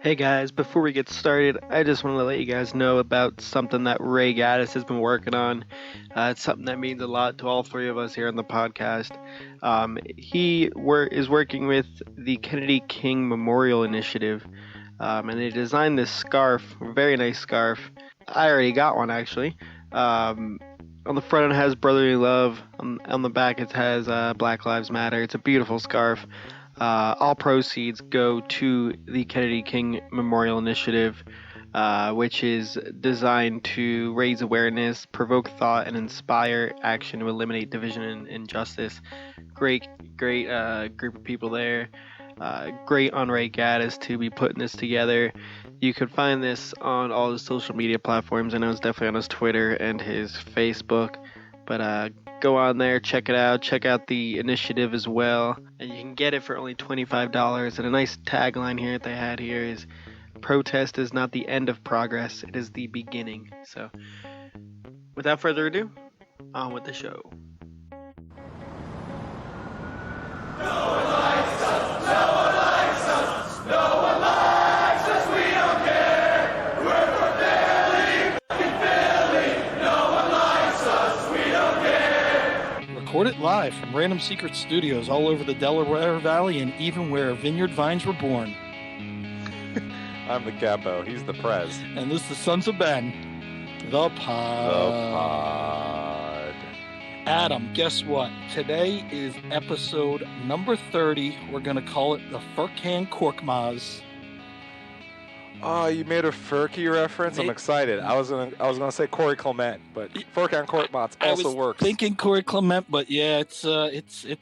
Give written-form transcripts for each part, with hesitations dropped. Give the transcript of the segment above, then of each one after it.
Hey guys, before we get started, I just want to let you guys know about something that Ray Gaddis has been working on. It's something that means a lot to all three of us here on the podcast. He is working with the Kennedy King Memorial Initiative, and they designed this scarf, a very nice scarf. I already got one actually. On the front it has brotherly love. On the back it has Black Lives Matter. It's a beautiful scarf. All proceeds go to the Kennedy King Memorial Initiative, which is designed to raise awareness, provoke thought, and inspire action to eliminate division and injustice. Great group of people there. Great on Ray Gaddis to be putting this together. You could find this on all the social media platforms. I know it's definitely on his Twitter and his Facebook. But go on there, check it out. Check out the initiative as well. And you can get it for only $25. And a nice tagline here that they had here is, "Protest is not the end of progress, it is the beginning." So, without further ado, on with the show. Recorded live from Random Secret Studios all over the Delaware Valley and even where vineyard vines were born. I'm the capo. He's the prez. And this is Sons of Ben, the pod. Adam, guess what? Today is episode number 30. We're going to call it the Furkan Korkmaz. Oh, you made a Furky reference. I'm excited. I was gonna say Corey Clement, but Furkan Korkmaz also works. Thinking Corey Clement, but yeah, it's a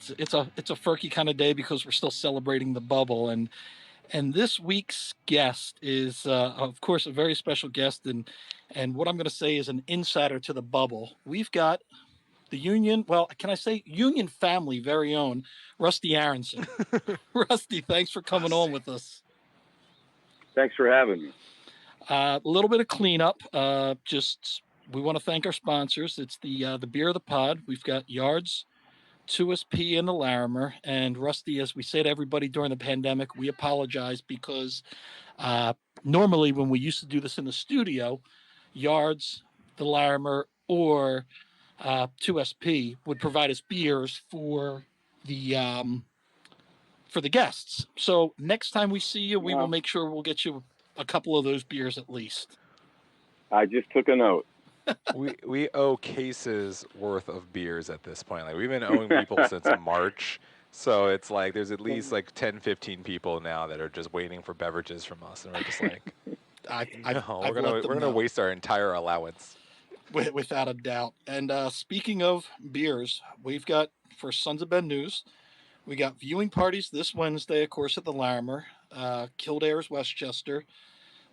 Furky kind of day because we're still celebrating the bubble. And this week's guest is, of course, a very special guest, and what I'm going to say is an insider to the bubble. We've got the Union, well, can I say Union family very own, Rusty Aaronson. Rusty, thanks for coming on with us. Thanks for having me. A little bit of cleanup. We want to thank our sponsors. It's the beer of the pod. We've got Yards, 2SP, and the Larimer. And Rusty, as we say to everybody during the pandemic, we apologize because normally when we used to do this in the studio, Yards, the Larimer, or 2SP would provide us beers for the guests. So next time we see you, we will make sure we'll get you a couple of those beers at least. I just took a note. we owe cases worth of beers at this point. Like, we've been owing people since March. So it's like there's at least like 10, 15 people now that are just waiting for beverages from us, and we're just like, we're gonna waste our entire allowance. Without a doubt. And speaking of beers, we've got, for Sons of Ben News, we got viewing parties this Wednesday, of course, at the Larimer, Kildare's Westchester,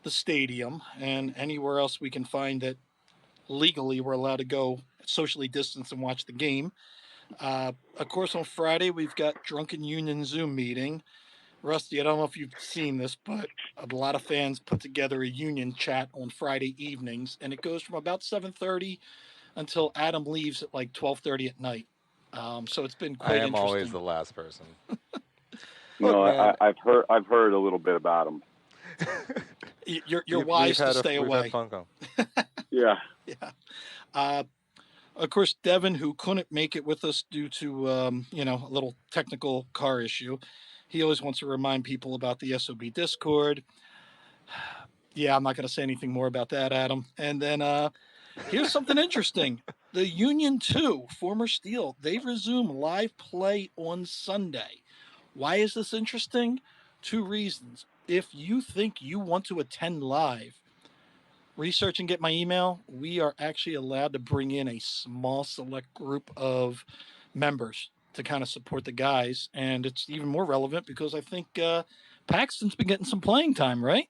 the Stadium, and anywhere else we can find that legally we're allowed to go socially distance and watch the game. Of course, on Friday, we've got Drunken Union Zoom meeting. Rusty, I don't know if you've seen this, but a lot of fans put together a union chat on Friday evenings, and it goes from about 7:30 until Adam leaves at like 12:30 at night. So it's been quite interesting. I am always the last person. I've heard a little bit about them. You're wise to stay away. Yeah. Yeah. Of course, Devin, who couldn't make it with us due to a little technical car issue, he always wants to remind people about the SOB Discord. Yeah, I'm not going to say anything more about that, Adam. And then here's something interesting. The Union 2, former Steel, they resume live play on Sunday. Why is this interesting? 2 reasons. If you think you want to attend live, research and get my email. We are actually allowed to bring in a small select group of members to kind of support the guys. And it's even more relevant because I think Paxton's been getting some playing time, right?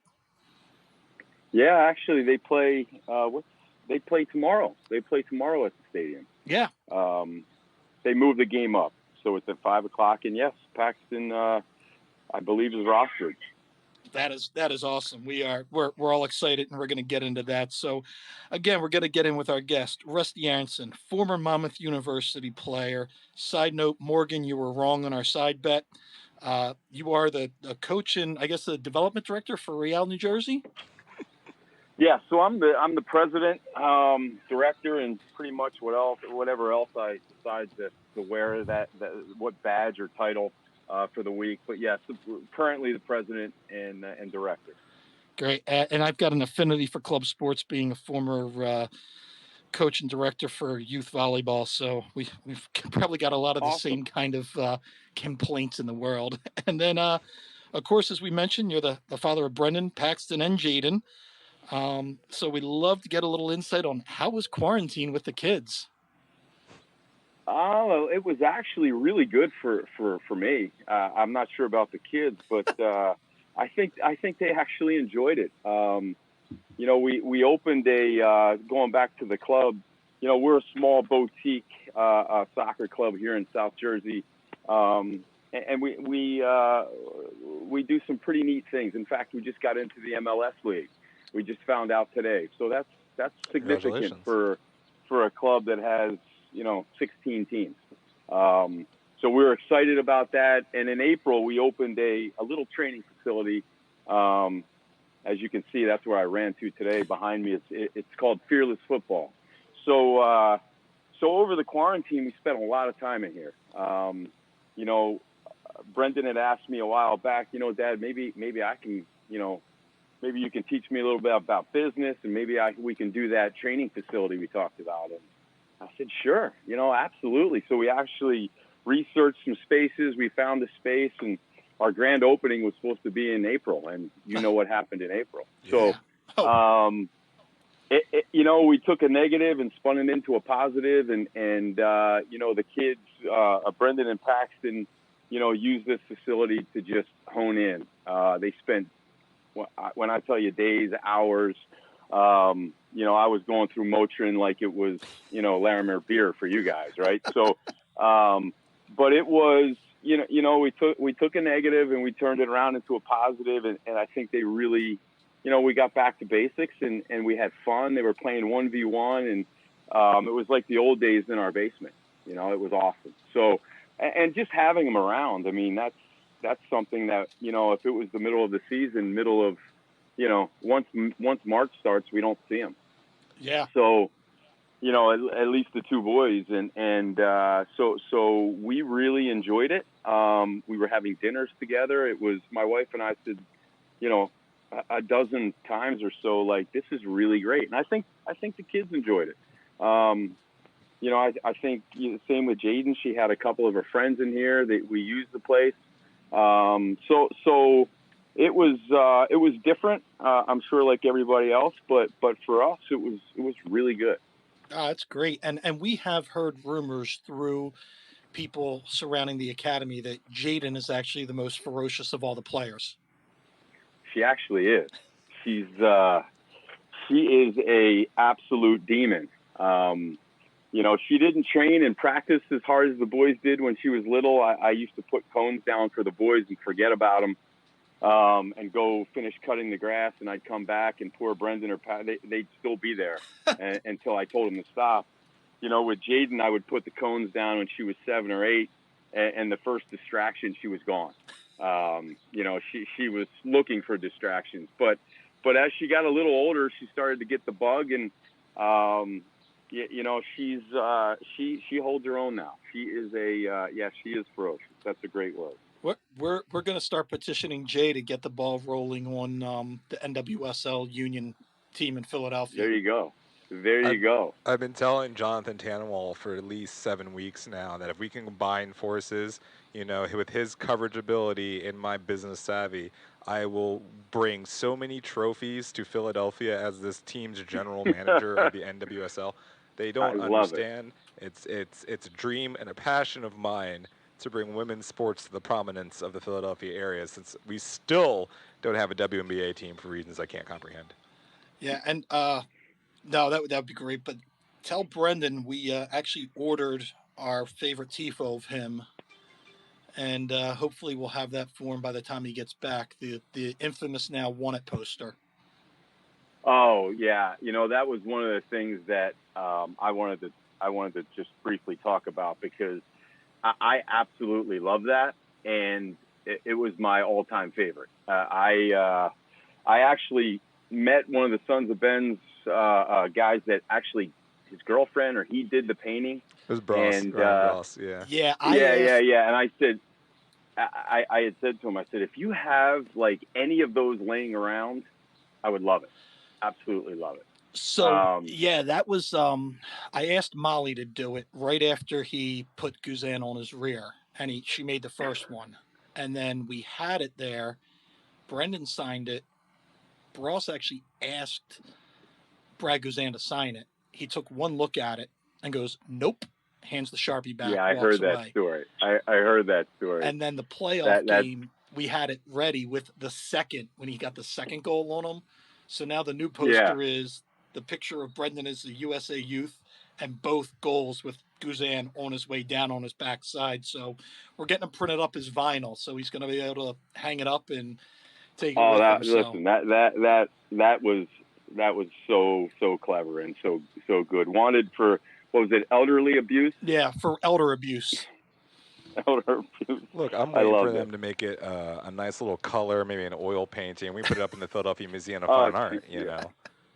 Yeah, actually, they play They play tomorrow. They play tomorrow at the stadium. Yeah. They moved the game up, so it's at 5:00. And yes, Paxton, I believe, is rostered. That is awesome. We're all excited, and we're going to get into that. So, again, we're going to get in with our guest, Rusty Aaronson, former Monmouth University player. Side note, Morgan, you were wrong on our side bet. You are the coach and I guess the development director for Real New Jersey. Yeah, so I'm the president, director, and pretty much whatever else I decide to wear that what badge or title for the week. But yes, currently the president and director. Great, and I've got an affinity for club sports, being a former coach and director for youth volleyball. So we've probably got a lot of the Awesome. same kind of complaints in the world. And then, of course, as we mentioned, you're the father of Brendan, Paxton, and Jaden. So we'd love to get a little insight on how was quarantine with the kids. Oh, it was actually really good for me. I'm not sure about the kids, but I think they actually enjoyed it. We opened going back to the club. We're a small boutique soccer club here in South Jersey, and we do some pretty neat things. In fact, we just got into the MLS league. We just found out today, so that's significant for a club that has 16 teams. So we were excited about that. And in April, we opened a little training facility. As you can see, that's where I ran to today. Behind me, it's called Fearless Football. So over the quarantine, we spent a lot of time in here. Brendan had asked me a while back, Dad, maybe I can, maybe you can teach me a little bit about business, and maybe we can do that training facility we talked about. And I said, sure, absolutely. So we actually researched some spaces. We found a space, and our grand opening was supposed to be in April, and what happened in April. So, we took a negative and spun it into a positive, and the kids, Brendan and Paxton, used this facility to just hone in. They spent, when I tell you days, hours, I was going through Motrin like it was, Larimer beer for you guys, right? So, but it was, we took a negative and we turned it around into a positive, and I think they really, we got back to basics and we had fun. They were playing 1v1, and it was like the old days in our basement. It was awesome. So, and just having them around, I mean, that's something that, if it was the middle of the season, once March starts, we don't see them. Yeah. So, at least the two boys, and so we really enjoyed it. We were having dinners together. It was, my wife and I said, a dozen times or so, like, this is really great. And I think the kids enjoyed it. I think same with Jaden. She had a couple of her friends in here that we used the place. So it was different. I'm sure, like everybody else, but for us, it was really good. That's great. And we have heard rumors through people surrounding the academy that Jaden is actually the most ferocious of all the players. She actually is. She is a absolute demon. She didn't train and practice as hard as the boys did when she was little. I used to put cones down for the boys and forget about them, and go finish cutting the grass, and I'd come back, and poor Brendan or Pat, they'd still be there until I told them to stop. With Jaden, I would put the cones down when she was 7 or 8, and the first distraction, she was gone. She was looking for distractions, but as she got a little older, she started to get the bug, and she holds her own now. She is she is ferocious. That's a great word. We're going to start petitioning Jay to get the ball rolling on the NWSL Union team in Philadelphia. There you go. I've been telling Jonathan Tannenwald for at least 7 weeks now that if we can combine forces, with his coverage ability and my business savvy, I will bring so many trophies to Philadelphia as this team's general manager of the NWSL. They don't understand. It's a dream and a passion of mine to bring women's sports to the prominence of the Philadelphia area, since we still don't have a WNBA team for reasons I can't comprehend. Yeah, and no, that would be great. But tell Brendan we actually ordered our favorite tifo of him, and hopefully we'll have that for him by the time he gets back. The infamous now "Want It" poster. Oh yeah, that was one of the things that I wanted to just briefly talk about, because I absolutely love that, and it was my all-time favorite. I actually met one of the Sons of Ben's guys that actually his girlfriend or he did the painting. It was Bros, And Ryan Bros, yeah. Yeah, yeah. And I said, I had said to him, I said, if you have like any of those laying around, I would love it. Absolutely love it. So yeah, that was I asked Molly to do it right after he put Guzan on his rear, and she made the first one, and then we had it there. Brendan signed it. Bros actually asked Brad Guzan to sign it. He took one look at it and goes, "Nope." Hands the Sharpie back. Yeah, I walks heard away. that story. I heard that story. And then the playoff game, we had it ready with the second when he got the second goal on him. So now the new poster is the picture of Brendan as the USA youth and both goals with Guzan on his way down on his backside. So we're getting him printed up as vinyl. So he's going to be able to hang it up and take it with him. Listen, that was so clever and so good. Wanted for, what was it, elderly abuse? Yeah, for elder abuse. Elder abuse. Look, I'm waiting for them to make it a nice little color, maybe an oil painting. We put it up in the Philadelphia Museum of Fine Art, you know.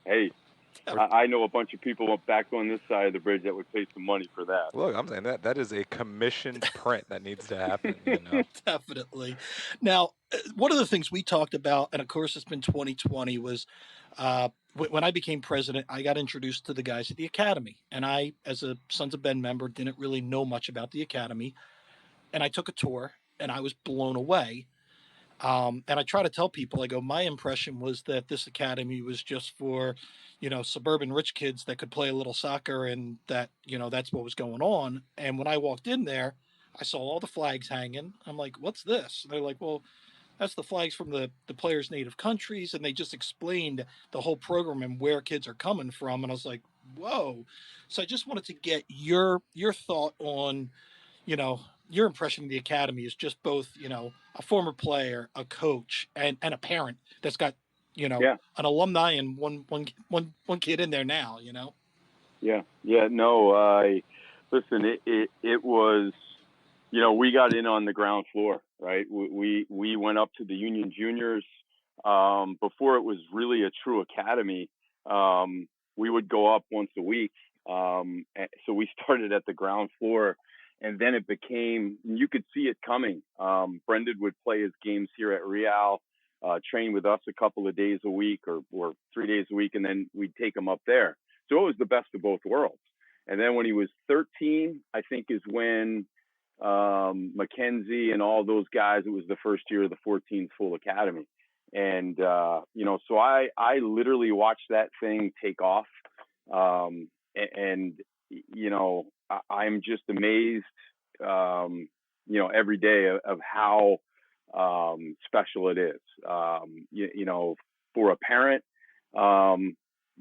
Hey, I know a bunch of people back on this side of the bridge that would pay some money for that. Look, I'm saying that is a commissioned print that needs to happen, you know. Definitely. Now, one of the things we talked about, and of course it's been 2020, was when I became president, I got introduced to the guys at the Academy. And I, as a Sons of Ben member, didn't really know much about the Academy. And I took a tour, and I was blown away. And I try to tell people, I go, my impression was that this academy was just for, suburban rich kids that could play a little soccer, and that, that's what was going on. And when I walked in there, I saw all the flags hanging. I'm like, what's this? And they're like, well, that's the flags from the players' native countries. And they just explained the whole program and where kids are coming from. And I was like, whoa. So I just wanted to get your thought on, your impression of the academy is just both, a former player, a coach, and a parent that's got, an alumni and one kid in there now, Yeah. No, listen, it was, we got in on the ground floor, right? We went up to the Union Juniors, before it was really a true academy. We would go up once a week. So we started at the ground floor, and then it became, you could see it coming. Brendan would play his games here at Real, train with us a couple of days a week or 3 days a week, and then we'd take him up there. So it was the best of both worlds. And then when he was 13, I think is when Mackenzie and all those guys, it was the first year of the 14 full academy. And, so I literally watched that thing take off. And I'm just amazed, every day of how special it is. For a parent,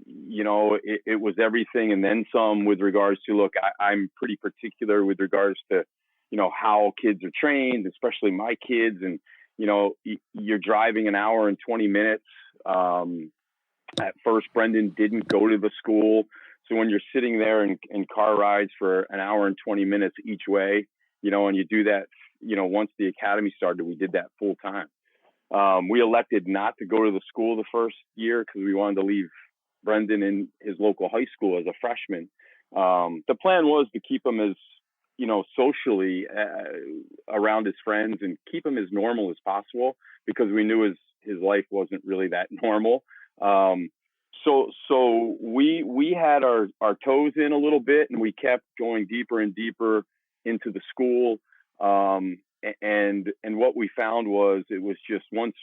it was everything and then some with regards to, look, I'm pretty particular with regards to, how kids are trained, especially my kids. And, you're driving an hour and 20 minutes. At first, Brendan didn't go to the school. So when you're sitting there in car rides for an hour and 20 minutes each way, and you do that, once the academy started, we did that full time. We elected not to go to the school the first year because we wanted to leave Brendan in his local high school as a freshman. The plan was to keep him as, socially around his friends and keep him as normal as possible, because we knew his life wasn't really that normal. So we had our toes in a little bit, and we kept going deeper and deeper into the school. And what we found was, it was just once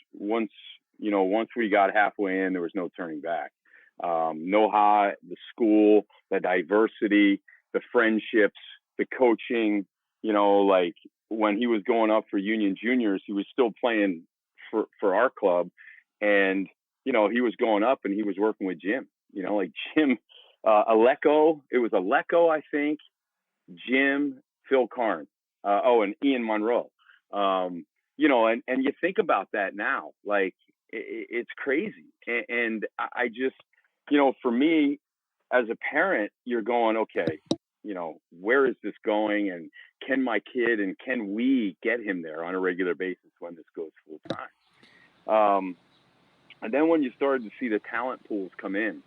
we got halfway in, there was no turning back. The school, the diversity, the friendships, the coaching, like when he was going up for Union Juniors, he was still playing for our club. And, he was going up and he was working with Jim, like Jim, Aleko. It was Aleko, I think, Jim, Phil Karn, and Ian Monroe. And you think about that now, like it's crazy. And I just, for me as a parent, you're going, okay, where is this going, and can my kid and can we get him there on a regular basis when this goes full time? And then when you started to see the talent pools come in,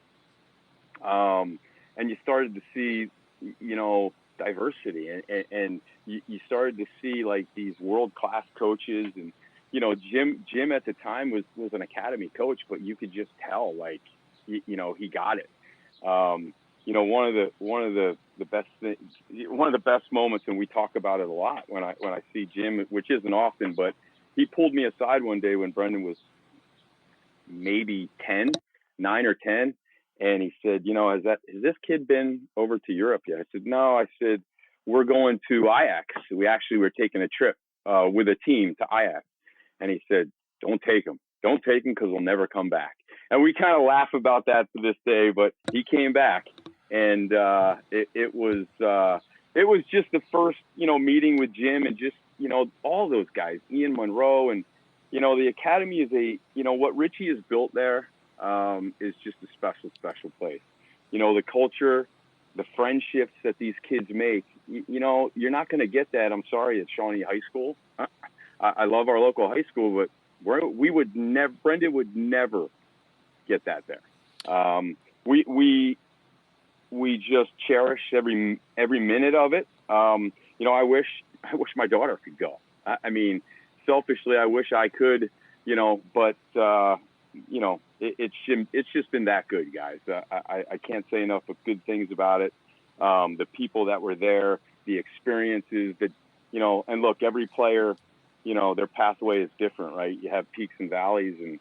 and you started to see, diversity, and you started to see like these world-class coaches, and Jim at the time was an academy coach, but you could just tell, like, he got it. One of the best moments, and we talk about it a lot when I see Jim, which isn't often, but he pulled me aside one day when Brendan was maybe 9 or 10, and he said, has this kid been over to Europe yet? I said, no. I said, we're going to Ajax. We actually were taking a trip with a team to Ajax. And he said, don't take him because he'll never come back. And we kind of laugh about that to this day, but he came back, and it was just the first, meeting with Jim, and just, all those guys, Ian Monroe, and, the academy is what Richie has built there is just a special, special place. The culture, the friendships that these kids make, you're not going to get that, I'm sorry, at Shawnee High School. I love our local high school, but Brendan would never get that there. We just cherish every minute of it. I wish my daughter could go. I mean, selfishly, I wish I could, but it's just been that good, guys. I can't say enough of good things about it. The people that were there, the experiences that, and look, every player, their pathway is different, right? You have peaks and valleys, and,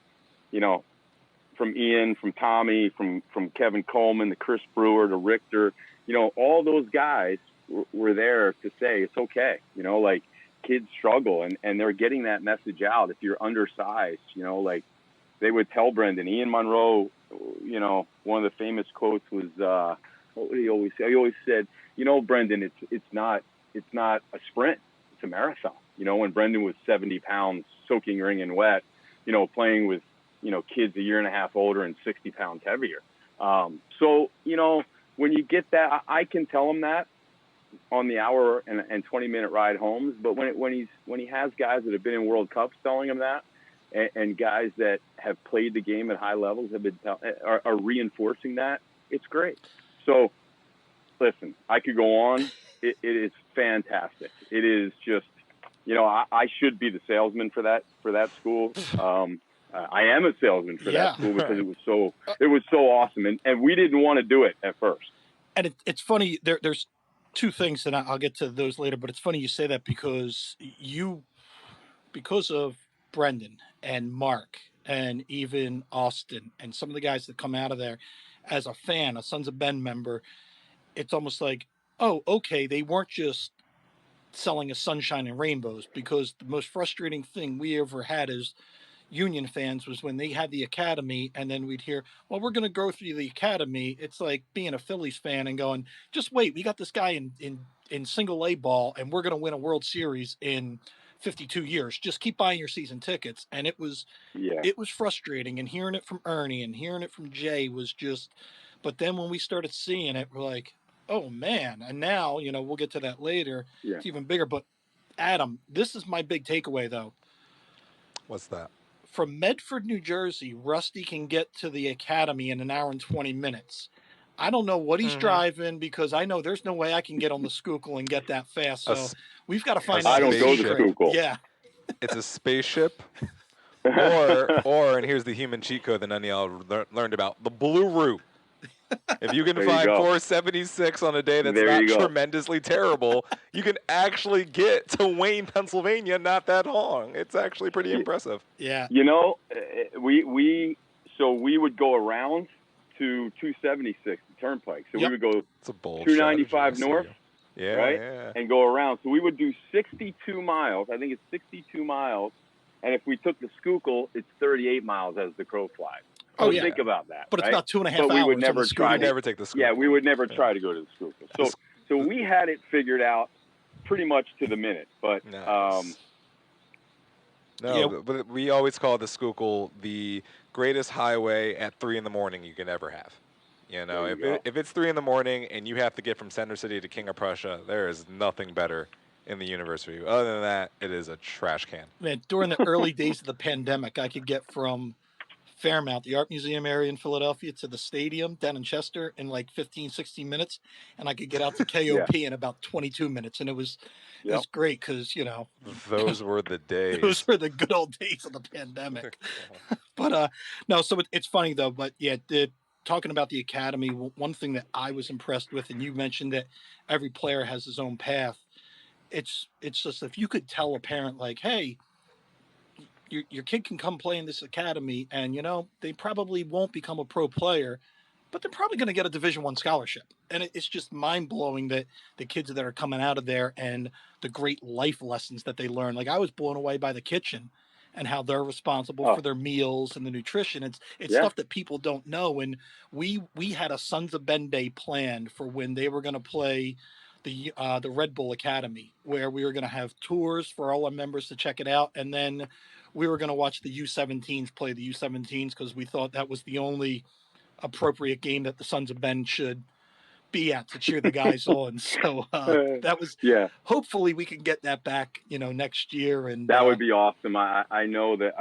from Ian, from Tommy, from Kevin Coleman, to Chris Brewer, to Richter, all those guys were there to say, it's okay. Like, kids struggle, and they're getting that message out. If you're undersized, like they would tell Brendan. Ian Monroe, one of the famous quotes was, what would he always say? He always said, Brendan, it's not a sprint, it's a marathon. When Brendan was 70 pounds, soaking wringing wet, playing with, kids a year and a half older and 60 pounds heavier. So, when you get that, I can tell him that on the hour and 20-minute ride homes. But when he has guys that have been in World Cups telling him that, and guys that have played the game at high levels are reinforcing that, it's great. So, listen, I could go on. It is fantastic. It is just, I should be the salesman for that school. I am a salesman for that school because it was so awesome, and we didn't want to do it at first. And it's funny. There's two things, and I'll get to those later. But it's funny you say that because of Brendan and Mark and even Austin and some of the guys that come out of there, as a fan, a Sons of Ben member, it's almost like, oh, okay, they weren't just selling us sunshine and rainbows. Because the most frustrating thing we ever had as Union fans was when they had the academy, and then we'd hear, well, we're going to go through the academy. It's like being a Phillies fan and going, just wait, we got this guy in single A ball, and we're going to win a World Series in 52 years. Just keep buying your season tickets. And it was frustrating, and hearing it from Ernie and hearing it from Jay was just, but then when we started seeing it, we're like, oh man. And now, we'll get to that later. Yeah. It's even bigger. But Adam, this is my big takeaway though. What's that? From Medford, New Jersey, Rusty can get to the academy in an hour and 20 minutes. I don't know what he's driving, because I know there's no way I can get on the Schuylkill and get that fast. So we've got to find out. I don't go to Schuylkill. Yeah. It's a spaceship. or, and here's the human cheat code that none of y'all learned about, the blue route. If you can find 476 on a day that's not tremendously terrible, you can actually get to Wayne, Pennsylvania not that long. It's actually pretty impressive. Yeah. We would go around to 276, the turnpike. So we would go 295 north, right? Yeah. And go around. So we would do 62 miles. I think it's 62 miles. And if we took the Schuylkill, it's 38 miles as the crow flies. Oh, yeah. Think about that. But right? it's not 2.5 hours. But we would never try to never take the Schuylkill. Yeah, we would never try to go to the Schuylkill. So we had it figured out pretty much to the minute. But nice. But we always call the Schuylkill the greatest highway at 3 a.m. you can ever have. You know, There you go. if it's 3 a.m. and you have to get from Center City to King of Prussia, there is nothing better in the universe for you. Other than that, it is a trash can. Man, during the early days of the pandemic, I could get from Fairmount, the art museum area in Philadelphia, to the stadium down in Chester in like 15, 16 minutes. And I could get out to Yeah. KOP in about 22 minutes. And it was Yep. great because, you know, Those were the days. those were the good old days of the pandemic. But no, so it's funny though. But yeah, talking about the academy, one thing that I was impressed with, and you mentioned that every player has his own path. It's just if you could tell a parent like, hey, your kid can come play in this academy, and you know they probably won't become a pro player, but they're probably going to get a Division I scholarship. And it's just mind blowing that the kids that are coming out of there and the great life lessons that they learn. Like I was blown away by the kitchen and how they're responsible for their meals and the nutrition. It's stuff that people don't know. And we had a Sons of Ben Day planned for when they were going to play the Red Bull Academy, where we were going to have tours for all our members to check it out, and then we were going to watch the U17s play the U17s because we thought that was the only appropriate game that the Sons of Ben should be at to cheer the guys on. So that was hopefully we can get that back, you know, next year. And that would be awesome. I know that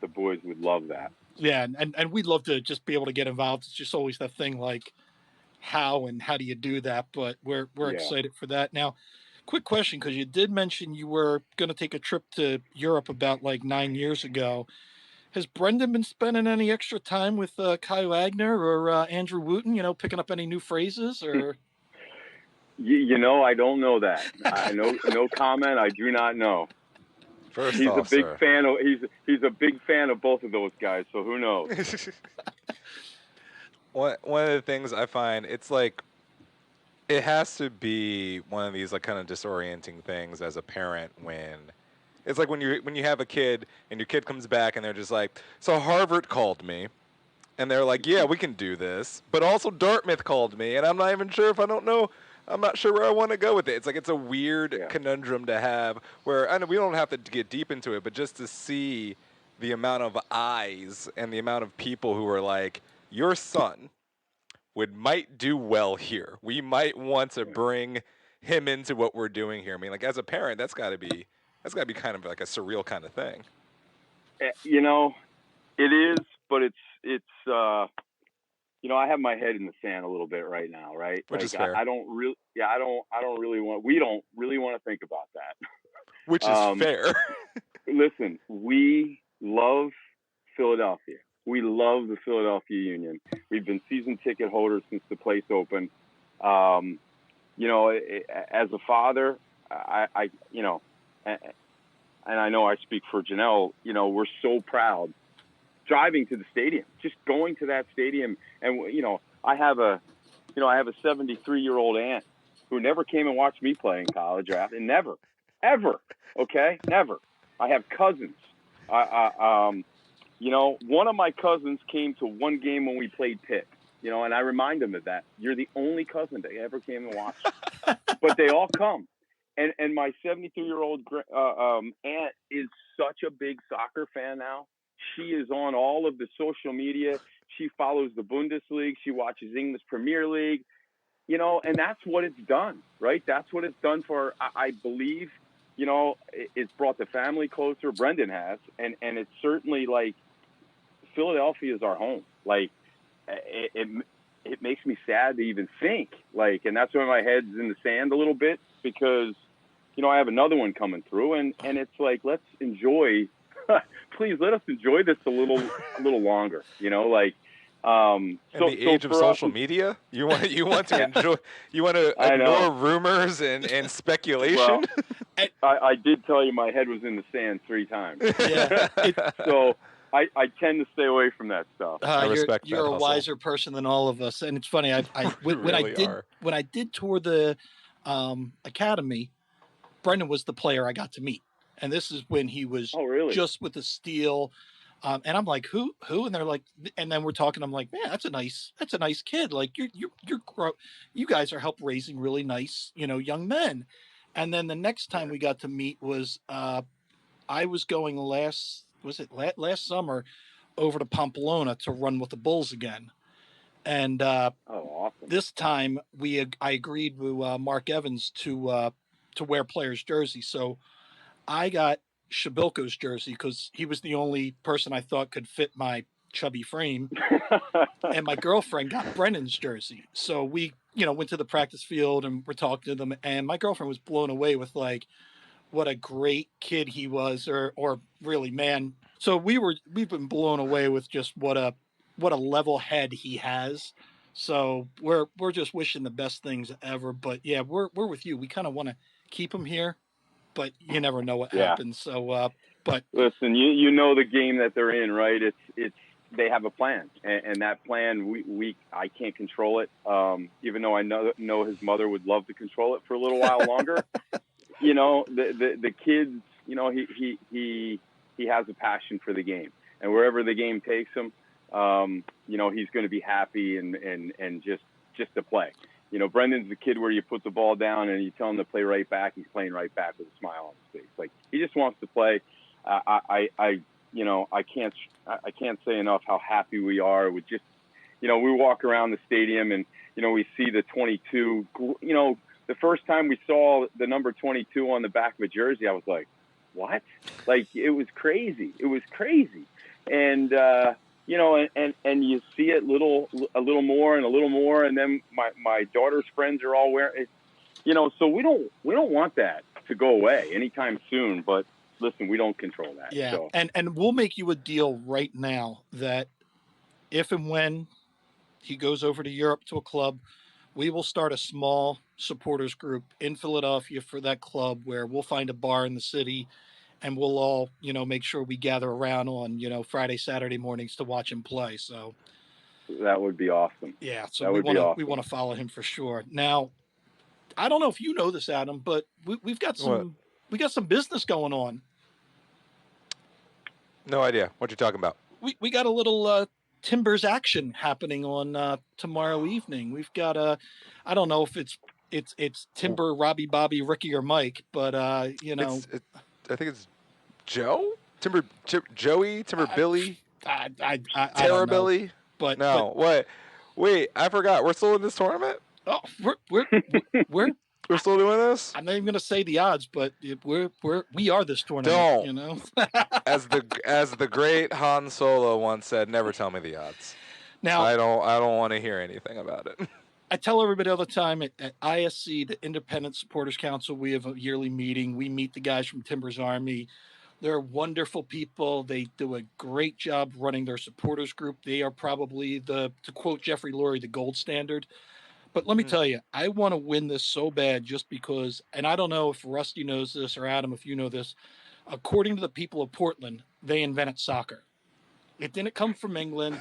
the boys would love that. Yeah, and we'd love to just be able to get involved. It's just always that thing like how do you do that? But we're excited for that. Now, quick question, because you did mention you were going to take a trip to Europe about like 9 years ago. Has Brendan been spending any extra time with Kai Wagner or Andrew Wooten, you know, picking up any new phrases or? You know, I don't know that. I know, no comment. I do not know. First he's off, a big fan of he's a big fan of both of those guys. So who knows? One of the things I find, it's like it has to be one of these like kind of disorienting things as a parent when it's like when you have a kid and your kid comes back and they're just like, so Harvard called me, and they're like, yeah, we can do this, but also Dartmouth called me, and I'm not even sure if I'm not sure where I want to go with it. It's like it's a weird conundrum to have where I know we don't have to get deep into it, but just to see the amount of eyes and the amount of people who are like, your son might do well here. We might want to bring him into what we're doing here. I mean, like as a parent, that's got to be kind of like a surreal kind of thing. You know, it is, but it's you know, I have my head in the sand a little bit right now, right? Which is fair. I don't really we don't really want to think about that. Which is fair. Listen, we love Philadelphia. We love the Philadelphia Union. We've been season ticket holders since the place opened. You know, as a father, I you know, and I know I speak for Janelle, you know, we're so proud driving to the stadium, just going to that stadium. And, you know, I have a 73-year-old aunt who never came and watched me play in college draft, and never, ever. Okay. Never. I have cousins. You know, one of my cousins came to one game when we played Pitt, you know, and I remind them of that. You're the only cousin that ever came and watched, but they all come. And my 73-year-old aunt is such a big soccer fan now. She is on all of the social media. She follows the Bundesliga. She watches English Premier League, you know, and that's what it's done, right? That's what it's done for, I believe, you know, it's brought the family closer. Brendan has, and it's certainly like Philadelphia is our home. Like it makes me sad to even think, like, and that's why my head's in the sand a little bit, because, you know, I have another one coming through, and it's like, let's enjoy, please let us enjoy this a little longer, you know, like, in the age of social media, you want to enjoy, you want to ignore rumors and speculation. Well, I did tell you my head was in the sand 3 times. Yeah. So I tend to stay away from that stuff. I respect you're that a wiser person than all of us, and it's funny. When I did tour the academy, Brendan was the player I got to meet, and this is when he was just with the steel. And I'm like, who? And they're like, and then we're talking. I'm like, man, that's a nice kid. Like you guys are help raising really nice, you know, young men. And then the next time we got to meet was I was going last summer over to Pamplona to run with the Bulls again. And awesome. this time I agreed with Mark Evans to wear players' jerseys. So I got Shabilko's jersey because he was the only person I thought could fit my chubby frame, and my girlfriend got Brennan's jersey. So we, went to the practice field and we're talking to them, and my girlfriend was blown away with like what a great kid he was, or really man. So we've been blown away with just what a level head he has. So we're just wishing the best things ever. But yeah, we're with you. We kind of want to keep him here, but you never know what Yeah. happens. So but Listen, you know the game that they're in, right? It's they have a plan, and that plan we I can't control it. Even though I know his mother would love to control it for a little while longer. The kids, he has a passion for the game, and wherever the game takes him, he's going to be happy and just to play. Brendan's the kid where you put the ball down and you tell him to play right back. He's playing right back with a smile on his face. Like, he just wants to play. I can't say enough how happy we are with just, we walk around the stadium and, we see the 22, the first time we saw the number 22 on the back of a jersey, I was like, what? Like, it was crazy. It was crazy. And, and you see it a little more and a little more. And then my daughter's friends are all wearing it, so we don't want that to go away anytime soon, but listen, we don't control that. yeah, So. and we'll make you a deal right now that if and when he goes over to Europe to a club, we will start a small supporters group in Philadelphia for that club where we'll find a bar in the city and we'll all, make sure we gather around on, Friday, Saturday mornings to watch him play. So That would be awesome. yeah, so That would be awesome. we want to follow him for sure. Now, I don't know if you know this, Adam, but we've got some business going on. No idea. What you talking about? We got a little Timbers action happening on tomorrow evening. We've got I don't know if it's Timber, Robbie, Bobby, Ricky, or Mike, but I think it's Joe, Joey, Timber Billy, I Terra don't know. Billy. But no, what? Wait, I forgot. We're still in this tournament. Oh, we're We're still doing this. I'm not even gonna say the odds, but we are this tournament. Don't. as the great Han Solo once said, "Never tell me the odds." Now I don't want to hear anything about it. I tell everybody all the time at ISC, the Independent Supporters Council, we have a yearly meeting. We meet the guys from Timbers Army. They're wonderful people. They do a great job running their supporters group. They are probably to quote Jeffrey Lurie, the gold standard. But let me tell you, I want to win this so bad just because, and I don't know if Rusty knows this or Adam, if you know this, according to the people of Portland, they invented soccer. It didn't come from England,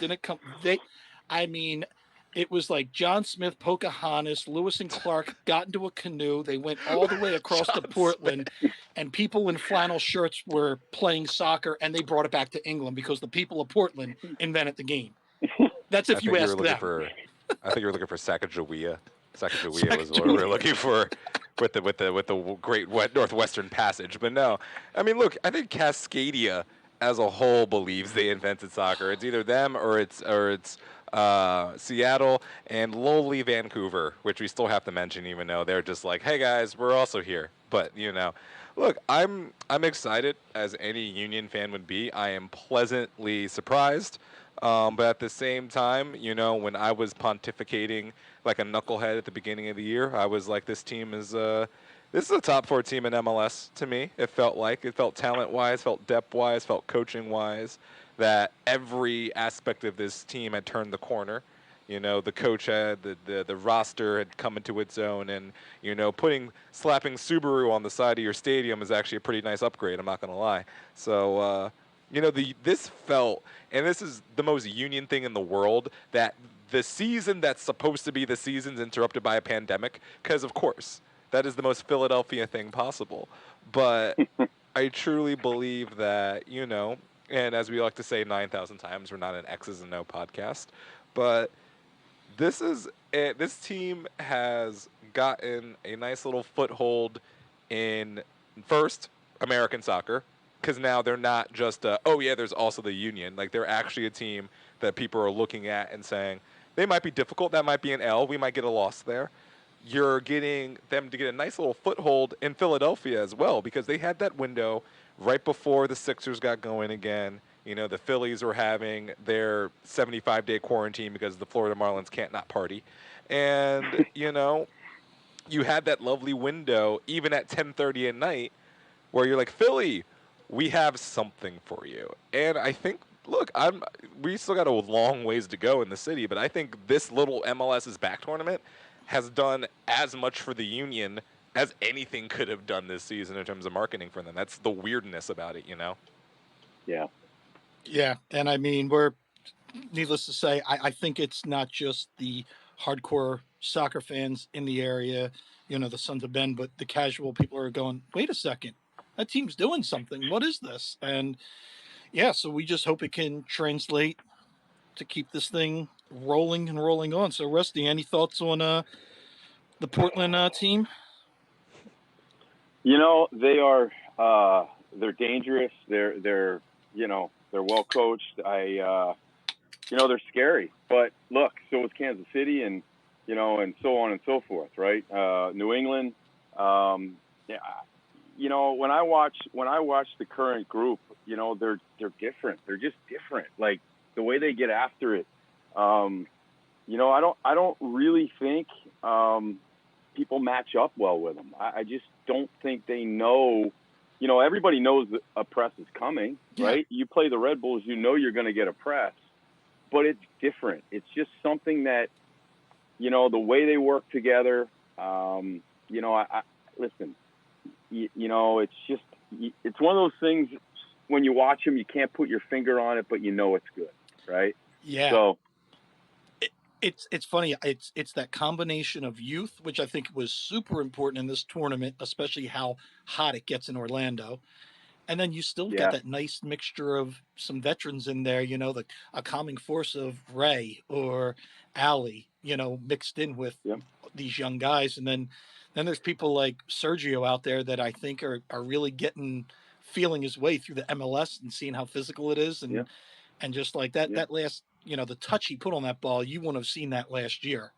it was like John Smith, Pocahontas, Lewis and Clark got into a canoe. They went all the way across to Portland, and people in flannel shirts were playing soccer, and they brought it back to England because the people of Portland invented the game. That's if you ask them. I think you were looking for Sacagawea. Sacagawea was what we were looking for with the Great Northwestern Passage. But no, I mean, look, I think Cascadia as a whole believes they invented soccer. It's either them or it's Seattle and lowly Vancouver, which we still have to mention, even though they're just like, hey guys, we're also here. But look, I'm excited as any Union fan would be. I am pleasantly surprised. But at the same time, when I was pontificating like a knucklehead at the beginning of the year, I was like, this is a top 4 team in MLS to me. It felt talent-wise, felt depth-wise, felt coaching-wise, that every aspect of this team had turned the corner. The coach had the roster had come into its own, and slapping Subaru on the side of your stadium is actually a pretty nice upgrade. I'm not gonna lie. So. This felt, and this is the most Union thing in the world, that the season that's supposed to be the season's interrupted by a pandemic, because of course, that is the most Philadelphia thing possible. But I truly believe that, and as we like to say 9,000 times, we're not an X's and O podcast, but this team has gotten a nice little foothold in, first, American soccer. Because now they're not just, there's also the Union. Like, they're actually a team that people are looking at and saying, They might be difficult. That might be an L. We might get a loss there. You're getting them to get a nice little foothold in Philadelphia as well, because they had that window right before the Sixers got going again. You know, the Phillies were having their 75-day quarantine because the Florida Marlins can't not party. And, you know, you had that lovely window even at 10:30 at night where you're like, Philly, we have something for you. And I think, look, we still got a long ways to go in the city, but I think this little MLS's back tournament has done as much for the Union as anything could have done this season in terms of marketing for them. That's the weirdness about it, you know? Yeah. Yeah, and I mean, needless to say, I think it's not just the hardcore soccer fans in the area, the Sons of Ben, but the casual people are going, wait a second, that team's doing something. What is this? And yeah, so we just hope it can translate to keep this thing rolling and rolling on. So, Rusty, any thoughts on the Portland team? You know, they are they're dangerous. They're they're well coached. They're scary. But look, so is Kansas City, and and so on and so forth, right? New England. Yeah, when I watch the current group, they're different. They're just different. Like the way they get after it. I don't really think people match up well with them. I just don't think they know. Everybody knows that a press is coming, right? You play the Red Bulls, you're going to get a press, but it's different. It's just something that, the way they work together. Listen, it's just, it's one of those things when you watch them, you can't put your finger on it, but it's good, right? Yeah. So it's funny. It's that combination of youth, which I think was super important in this tournament, especially how hot it gets in Orlando. And then you still got that nice mixture of some veterans in there, a calming force of Ray or Allie, mixed in with these young guys. And then there's people like Sergio out there that I think are really feeling his way through the MLS and seeing how physical it is. And just like that last, the touch he put on that ball, you wouldn't have seen that last year.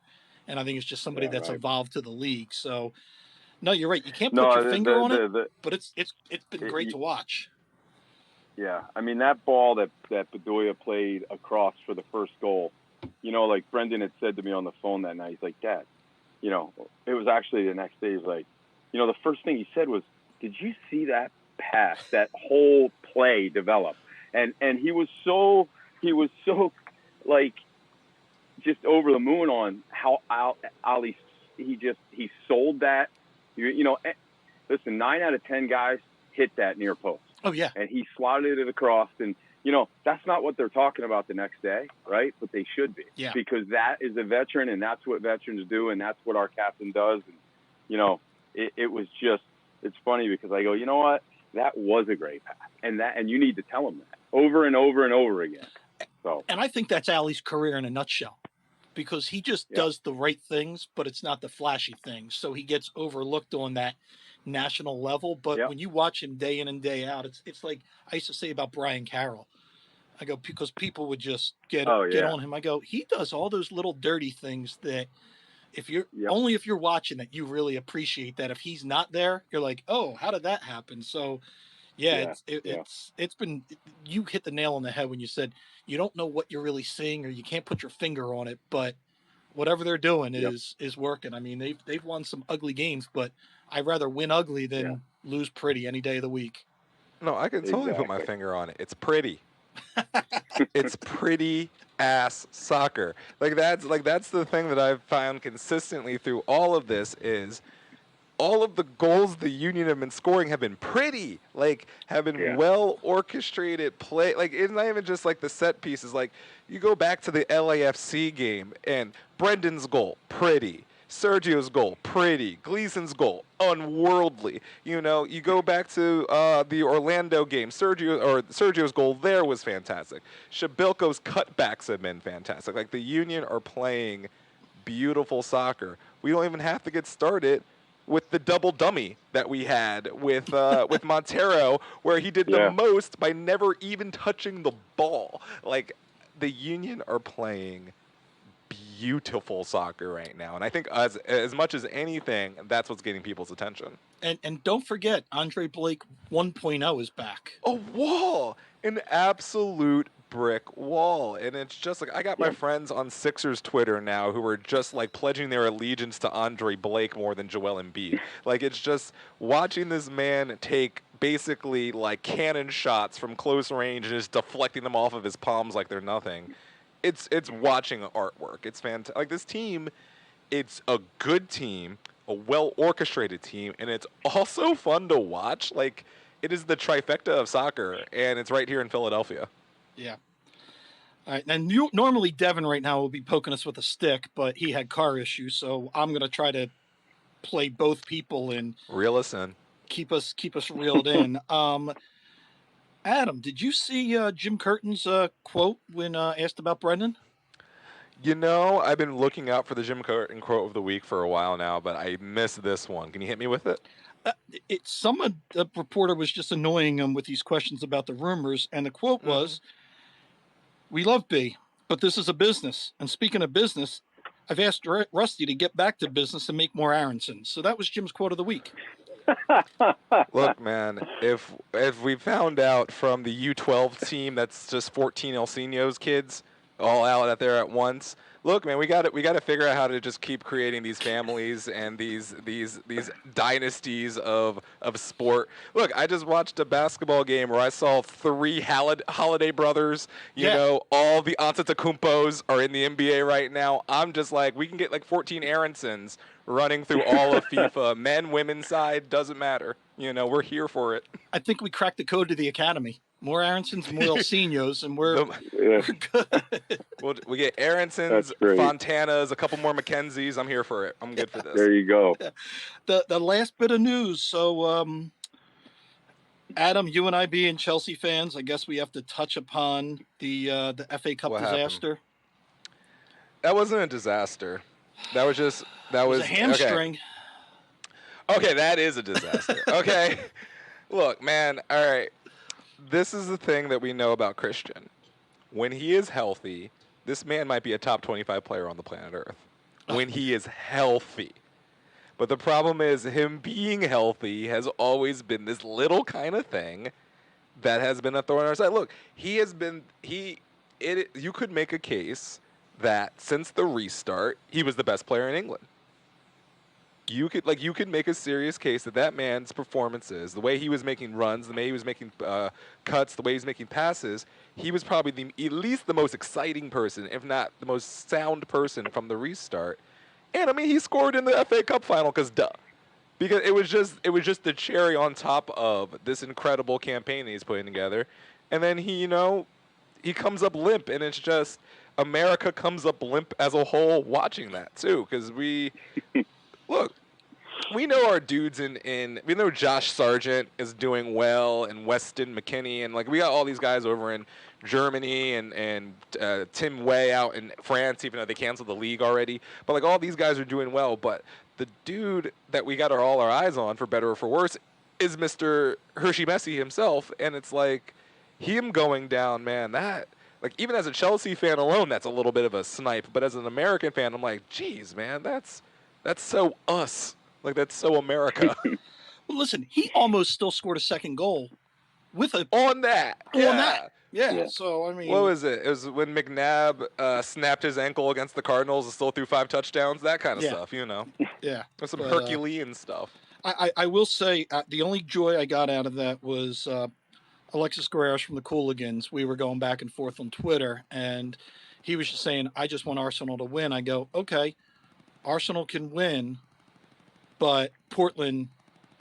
And I think it's just somebody that's evolved to the league. So, no, you're right. You can't put your finger on it, but it's been great to watch. Yeah, I mean that ball that Bedoya played across for the first goal. Like Brendan had said to me on the phone that night. He's like, Dad, it was actually the next day. He's like, the first thing he said was, "Did you see that pass? That whole play develop?" And he was so like just over the moon on how Ali he sold that. Listen, 9 out of 10 guys hit that near post. Oh yeah, and he slotted it across, and that's not what they're talking about the next day, right? But they should be, because that is a veteran, and that's what veterans do, and that's what our captain does. And it was just, it's funny because I go, you know what, that was a great pass, and you need to tell him that over and over and over again. So, and I think that's Ali's career in a nutshell, because he just does the right things, but it's not the flashy things. So he gets overlooked on that national level. But when you watch him day in and day out, it's like I used to say about Brian Carroll. I go, because people would just get on him. I go, he does all those little dirty things that if you're only if you're watching it, you really appreciate that. If he's not there, you're like, oh, how did that happen? So it's been, you hit the nail on the head when you said you don't know what you're really seeing, or you can't put your finger on it, but whatever they're doing is working. I mean, they've won some ugly games, but I'd rather win ugly than lose pretty any day of the week. No, I can totally put my finger on it. It's pretty. It's pretty ass soccer. That's the thing that I've found consistently through all of this is all of the goals the Union have been scoring have been pretty, have been well orchestrated play. It's not even just the set pieces. You go back to the LAFC game and Brendan's goal, pretty. Sergio's goal, pretty. Gleason's goal, unworldly. You go back to the Orlando game. Sergio's goal there was fantastic. Shabilko's cutbacks have been fantastic. The Union are playing beautiful soccer. We don't even have to get started with the double dummy that we had with Montero, where he did the most by never even touching the ball. The Union are playing beautiful soccer right now. And I think as much as anything, that's what's getting people's attention. And don't forget, Andre Blake 1.0 is back. A wall, an absolute brick wall. And it's just like, I got my friends on Sixers Twitter now who are just like pledging their allegiance to Andre Blake more than Joel Embiid. Like, it's just watching this man take basically like cannon shots from close range and just deflecting them off of his palms like they're nothing. It's watching artwork. It's fantastic. Like, this team, it's a good team, a well-orchestrated team, and it's also fun to watch. Like, it is the trifecta of soccer, and it's right here in Philadelphia. Yeah. All right. And normally Devin right now will be poking us with a stick, but he had car issues, so I'm going to try to play both people and reel us in. Keep us reeled in. Adam, did you see Jim Curtin's quote when asked about Brendan? You know, I've been looking out for the Jim Curtin quote of the week for a while now, but I missed this one. Can you hit me with it? The reporter was just annoying him with these questions about the rumors, and the quote was, "We love B, but this is a business. And speaking of business, I've asked Rusty to get back to business and make more Aaronsons." So that was Jim's quote of the week. Look, man, if we found out from the U12 team that's just 14 El Senos kids all out there at once. Look, man, we got to figure out how to just keep creating these families and these dynasties of sport. Look, I just watched a basketball game where I saw 3 Holiday brothers. You know, all the Antetokounmpos are in the NBA right now. I'm just like, we can get like 14 Aaronsons running through all of FIFA. Men, women's side, doesn't matter. You know, we're here for it. I think we cracked the code to the academy. More Aaronsons, more El Senos, and we're good. We get Aaronsons, Fontanas, a couple more Mackenzies. I'm here for it. I'm good for this. There you go. The last bit of news. So, Adam, you and I being Chelsea fans, I guess we have to touch upon the FA Cup disaster. That wasn't a disaster. That was a hamstring. Okay, that is a disaster. Okay. Look, man, all right. This is the thing that we know about Christian. When he is healthy, this man might be a top 25 player on the planet Earth. When he is healthy. But the problem is him being healthy has always been this little kind of thing that has been a thorn in our side. Look, you could make a case that since the restart, he was the best player in England. You could make a serious case that man's performances, the way he was making runs, the way he was making cuts, the way he was making passes, he was probably at least the most exciting person, if not the most sound person from the restart. And I mean, he scored in the FA Cup final because it was just the cherry on top of this incredible campaign that he's putting together. And then he comes up limp, and it's just America comes up limp as a whole watching that too, because look, we know our dudes we know Josh Sargent is doing well, and Weston McKennie, and like we got all these guys over in Germany and Tim Way out in France, even though they canceled the league already. But like all these guys are doing well, but the dude that we got all our eyes on, for better or for worse, is Mr. Hershey Messi himself, and it's like him going down, man. That like even as a Chelsea fan alone, that's a little bit of a snipe. But as an American fan, I'm like, geez, man, that's so us. Like, that's so America. Well, listen, he almost still scored a second goal on that. Yeah. So, I mean, what was it? It was when McNabb snapped his ankle against the Cardinals and still threw 5 touchdowns, that kind of stuff, you know. Yeah. There's some Herculean stuff. I will say the only joy I got out of that was Alexis Guerreros from the Cooligans. We were going back and forth on Twitter, and he was just saying, I just want Arsenal to win. I go, okay, Arsenal can win, but Portland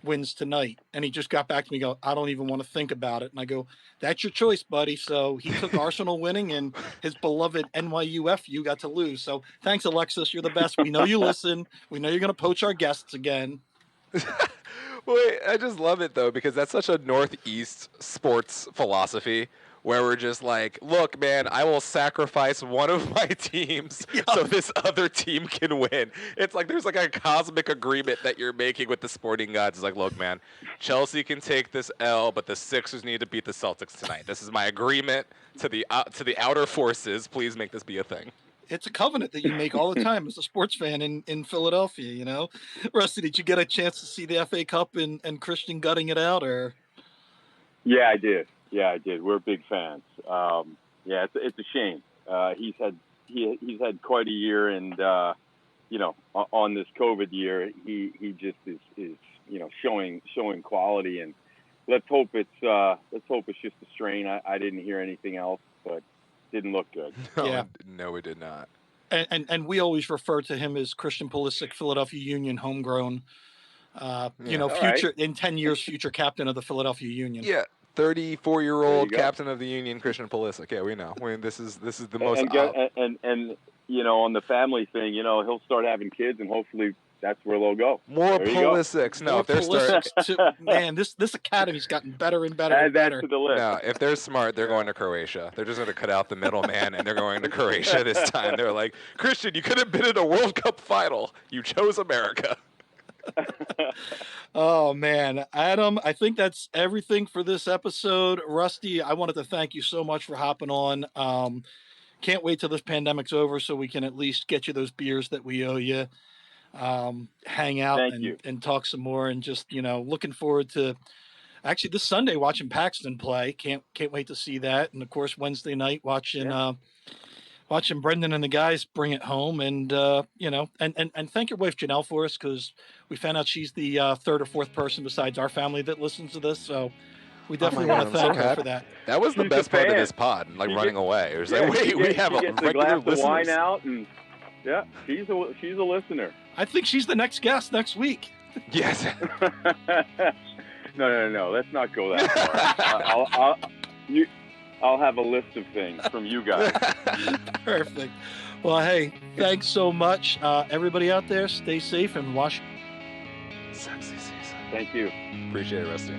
wins tonight. And he just got back to me, go, I don't even want to think about it. And I go, that's your choice, buddy. So he took Arsenal winning, and his beloved NYUFU got to lose. So thanks, Alexis. You're the best. We know you listen. We know you're going to poach our guests again. Well, I just love it, though, because that's such a Northeast sports philosophy where we're just like, look, man, I will sacrifice one of my teams so this other team can win. It's like there's like a cosmic agreement that you're making with the sporting gods. It's like, look, man, Chelsea can take this L, but the Sixers need to beat the Celtics tonight. This is my agreement to the outer forces. Please make this be a thing. it's a covenant that you make all the time as a sports fan in Philadelphia. You know, Rusty, did you get a chance to see the FA Cup and Christian gutting it out, or? Yeah, I did. We're big fans. Yeah, it's a shame. He's had quite a year, and on this COVID year, he just is showing quality, and let's hope it's just a strain. I didn't hear anything else, but didn't look good. No, it did not. And we always refer to him as Christian Pulisic, Philadelphia Union homegrown. Future right. in 10 years, future captain of the Philadelphia Union. Yeah, 34-year-old captain of the Union, Christian Pulisic. Yeah, we know. This is the most. And on the family thing, he'll start having kids, and hopefully that's where they'll go. More Pulisics. No, if they're Pulisics man, this academy's gotten better and better and better. Add that to the list. No, if they're smart, they're going to Croatia. They're just going to cut out the middleman, and they're going to Croatia this time. They're like, Christian, you could have been in a World Cup final. You chose America. Oh man, Adam, I think that's everything for this episode. Rusty, I wanted to thank you so much for hopping on. Can't wait till this pandemic's over so we can at least get you those beers that we owe you. Hang out and talk some more, and just looking forward to actually this Sunday watching Paxton play. Can't wait to see that, and of course Wednesday night watching Brendan and the guys bring it home, and and thank your wife Janelle for us, because we found out she's the third or fourth person besides our family that listens to this, so we definitely want to thank her for that. That was the best part of this pod, running away. It was we have a regular glass of wine out, and she's a listener. I think she's the next guest next week. Yes. No. Let's not go that far. I'll have a list of things from you guys. Perfect. Well, hey, thanks so much. Everybody out there, stay safe and wash. Sexy season. Thank you. Appreciate it, Rusty.